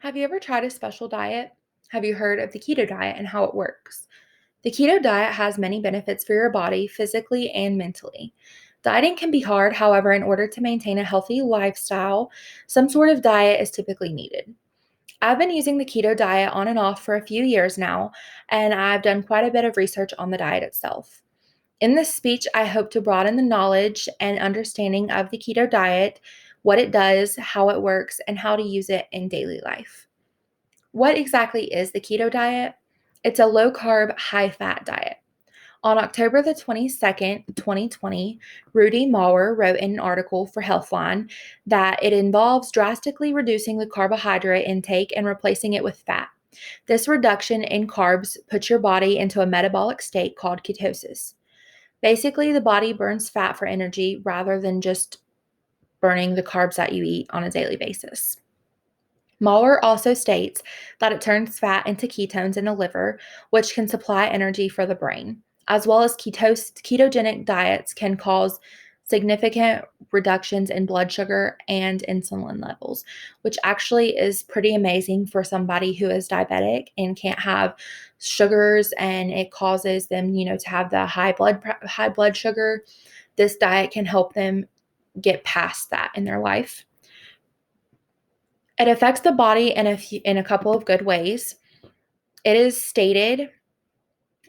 Have you ever tried a special diet? Have you heard of the keto diet and how it works? The keto diet has many benefits for your body, physically and mentally. Dieting can be hard, however, in order to maintain a healthy lifestyle, some sort of diet is typically needed. I've been using the keto diet on and off for a few years now, and I've done quite a bit of research on the diet itself. In this speech, I hope to broaden the knowledge and understanding of the keto diet, what it does, how it works, and how to use it in daily life. What exactly is the keto diet? It's a low carb, high fat diet. On October the 22nd, 2020, Rudy Maurer wrote in an article for Healthline that it involves drastically reducing the carbohydrate intake and replacing it with fat. This reduction in carbs puts your body into a metabolic state called ketosis. Basically, the body burns fat for energy rather than just burning the carbs that you eat on a daily basis. Mahler also states that it turns fat into ketones in the liver, which can supply energy for the brain, as well as ketogenic diets can cause significant reductions in blood sugar and insulin levels, which actually is pretty amazing for somebody who is diabetic and can't have sugars, and it causes them, to have the high blood sugar. This diet can help them get past that in their life. It affects the body in a couple of good ways. It is stated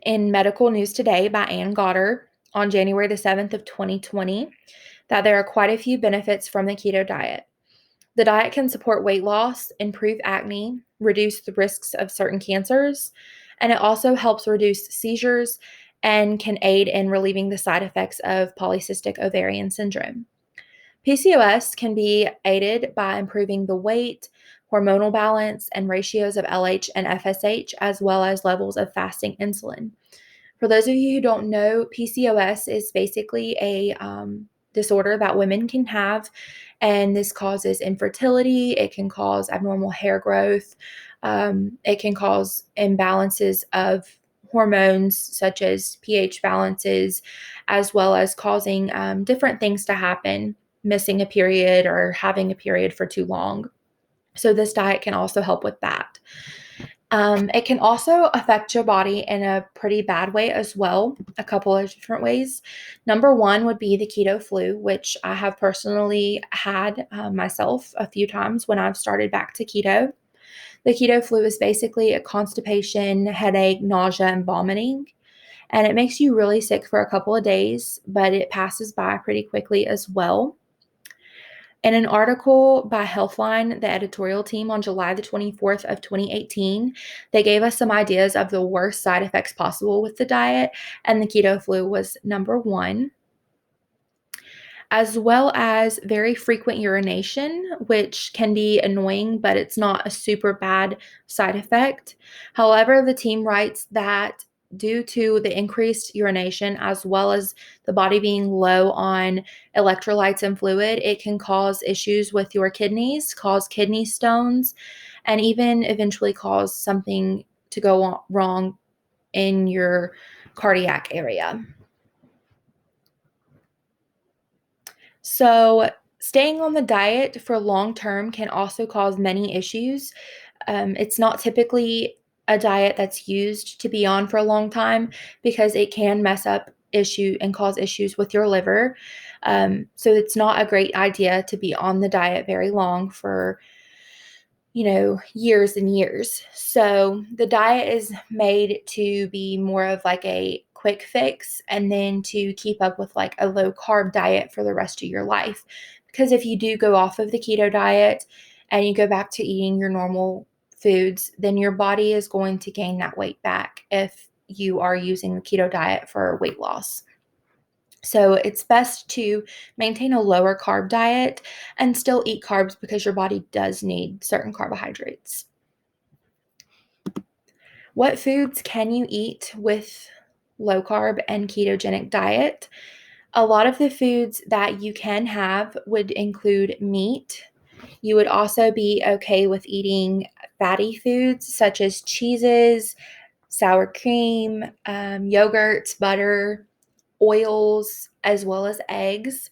in Medical News Today by Ann Goddard on January the 7th of 2020 that there are quite a few benefits from the keto diet. The diet can support weight loss, improve acne, reduce the risks of certain cancers, and it also helps reduce seizures and can aid in relieving the side effects of polycystic ovarian syndrome. PCOS can be aided by improving the weight, hormonal balance, and ratios of LH and FSH, as well as levels of fasting insulin. For those of you who don't know, PCOS is basically a disorder that women can have, and this causes infertility. It can cause abnormal hair growth. It can cause imbalances of hormones, such as pH balances, as well as causing different things to happen, missing a period or having a period for too long. So this diet can also help with that. It can also affect your body in a pretty bad way as well, a couple of different ways. Number one would be the keto flu, which I have personally had myself a few times when I've started back to keto. The keto flu is basically a constipation, headache, nausea, and vomiting. And it makes you really sick for a couple of days, but it passes by pretty quickly as well. In an article by Healthline, the editorial team on July the 24th of 2018, they gave us some ideas of the worst side effects possible with the diet, and the keto flu was number one, as well as very frequent urination, which can be annoying, but it's not a super bad side effect. However, the team writes that due to the increased urination, as well as the body being low on electrolytes and fluid, it can cause issues with your kidneys, cause kidney stones, and even eventually cause something to go wrong in your cardiac area. So, staying on the diet for long term can also cause many issues. It's not typically a diet that's used to be on for a long time because it can mess up issue and cause issues with your liver. So it's not a great idea to be on the diet very long for years and years. So the diet is made to be more of like a quick fix and then to keep up with like a low carb diet for the rest of your life. Because if you do go off of the keto diet and you go back to eating your normal foods, then your body is going to gain that weight back if you are using the keto diet for weight loss. So it's best to maintain a lower carb diet and still eat carbs because your body does need certain carbohydrates. What foods can you eat with low carb and ketogenic diet? A lot of the foods that you can have would include meat. You would also be okay with eating fatty foods such as cheeses, sour cream, yogurts, butter, oils, as well as eggs.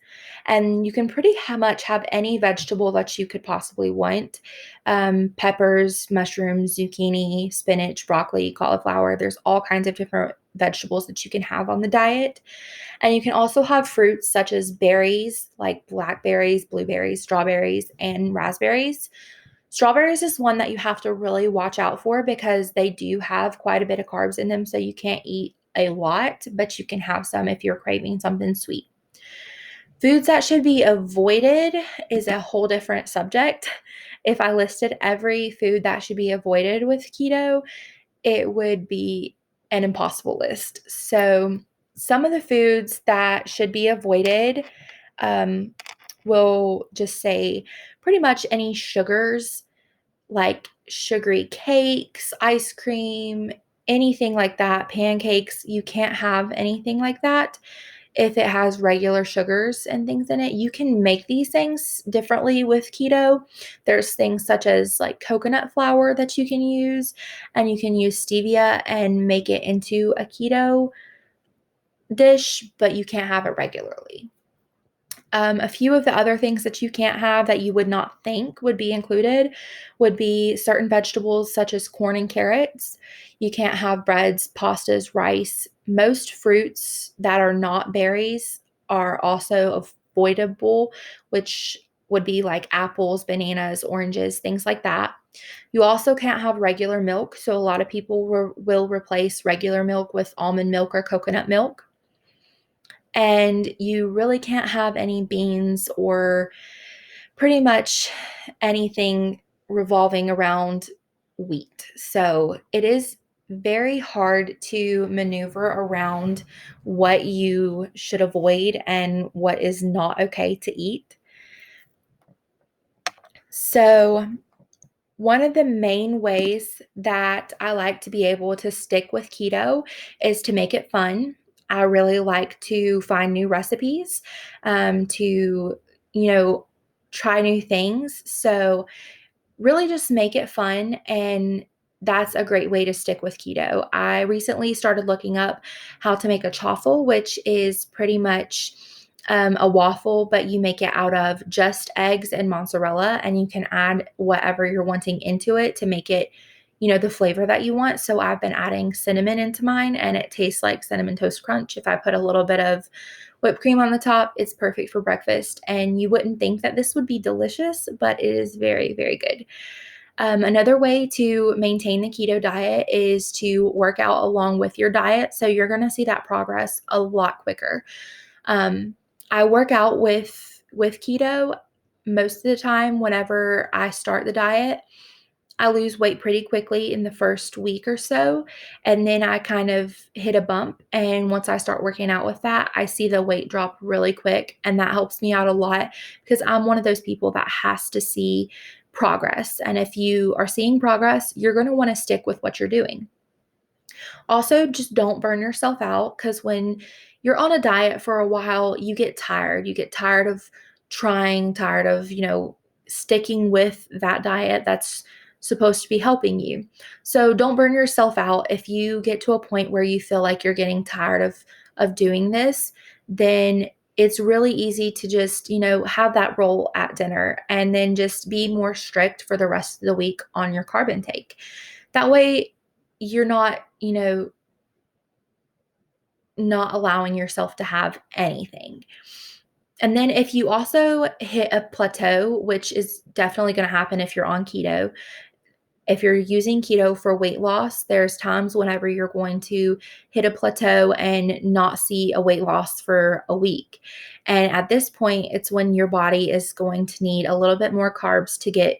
And you can pretty much have any vegetable that you could possibly want. Peppers, mushrooms, zucchini, spinach, broccoli, cauliflower. There's all kinds of different vegetables that you can have on the diet. And you can also have fruits such as berries, like blackberries, blueberries, strawberries, and raspberries. Strawberries is one that you have to really watch out for because they do have quite a bit of carbs in them. So you can't eat a lot, but you can have some if you're craving something sweet. Foods that should be avoided is a whole different subject. If I listed every food that should be avoided with keto, it would be an impossible list. So, some of the foods that should be avoided will just say pretty much any sugars, like sugary cakes, ice cream, anything like that, pancakes. You can't have anything like that if it has regular sugars and things in it. You can make these things differently with keto. There's things such as like coconut flour that you can use, and you can use stevia and make it into a keto dish, but you can't have it regularly. A few of the other things that you can't have that you would not think would be included would be certain vegetables such as corn and carrots. You can't have breads, pastas, rice. Most fruits that are not berries are also avoidable, which would be like apples, bananas, oranges, things like that. You also can't have regular milk. So, a lot of people will replace regular milk with almond milk or coconut milk. And you really can't have any beans or pretty much anything revolving around wheat. So it is very hard to maneuver around what you should avoid and what is not okay to eat. So, one of the main ways that I like to be able to stick with keto is to make it fun. I really like to find new recipes, to, you know, try new things. So, really just make it fun, and that's a great way to stick with keto. I recently started looking up how to make a chaffle, which is pretty much a waffle, but you make it out of just eggs and mozzarella, and you can add whatever you're wanting into it to make it, the flavor that you want. So I've been adding cinnamon into mine, and it tastes like Cinnamon Toast Crunch. If I put a little bit of whipped cream on the top, it's perfect for breakfast. And you wouldn't think that this would be delicious, but it is very, very good. Another way to maintain the keto diet is to work out along with your diet. So you're going to see that progress a lot quicker. Um, I work out with keto most of the time. Whenever I start the diet, I lose weight pretty quickly in the first week or so, and then I kind of hit a bump, and once I start working out with that, I see the weight drop really quick, and that helps me out a lot because I'm one of those people that has to see progress, and if you are seeing progress, you're going to want to stick with what you're doing. Also, just don't burn yourself out because when you're on a diet for a while, you get tired. You get tired of trying, tired of, sticking with that diet that's supposed to be helping you. So don't burn yourself out. If you get to a point where you feel like you're getting tired of doing this, then it's really easy to just, have that roll at dinner and then just be more strict for the rest of the week on your carb intake. That way you're not, not allowing yourself to have anything. And then if you also hit a plateau, which is definitely going to happen if you're on keto, if you're using keto for weight loss, there's times whenever you're going to hit a plateau and not see a weight loss for a week. And at this point, it's when your body is going to need a little bit more carbs to get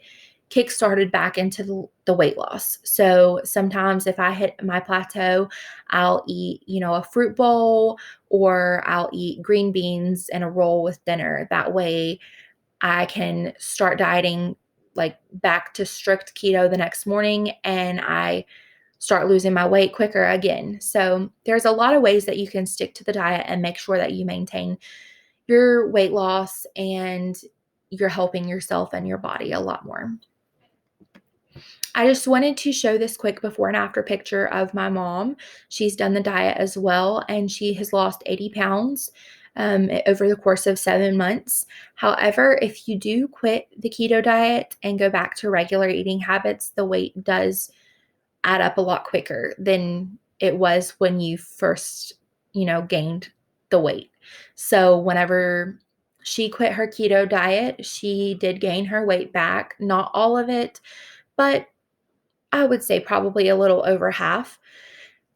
kick-started back into the weight loss. So sometimes if I hit my plateau, I'll eat, a fruit bowl, or I'll eat green beans and a roll with dinner. That way I can start dieting like back to strict keto the next morning, and I start losing my weight quicker again. So there's a lot of ways that you can stick to the diet and make sure that you maintain your weight loss and you're helping yourself and your body a lot more. I just wanted to show this quick before and after picture of my mom. She's done the diet as well, and she has lost 80 pounds over the course of 7 months. However, if you do quit the keto diet and go back to regular eating habits, the weight does add up a lot quicker than it was when you first, gained the weight. So whenever she quit her keto diet, she did gain her weight back, not all of it, but I would say probably a little over half.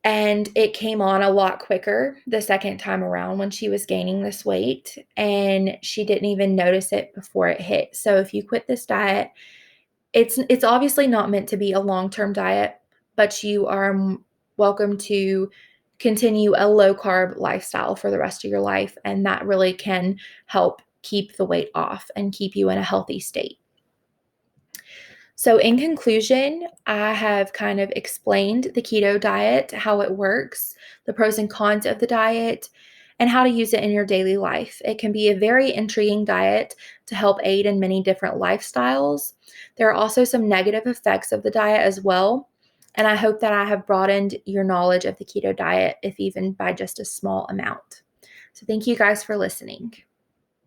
And it came on a lot quicker the second time around when she was gaining this weight, and she didn't even notice it before it hit. So if you quit this diet, it's obviously not meant to be a long-term diet, but you are welcome to continue a low-carb lifestyle for the rest of your life, and that really can help keep the weight off and keep you in a healthy state. So, in conclusion, I have kind of explained the keto diet, how it works, the pros and cons of the diet, and how to use it in your daily life. It can be a very intriguing diet to help aid in many different lifestyles. There are also some negative effects of the diet as well. And I hope that I have broadened your knowledge of the keto diet, if even by just a small amount. So, thank you guys for listening.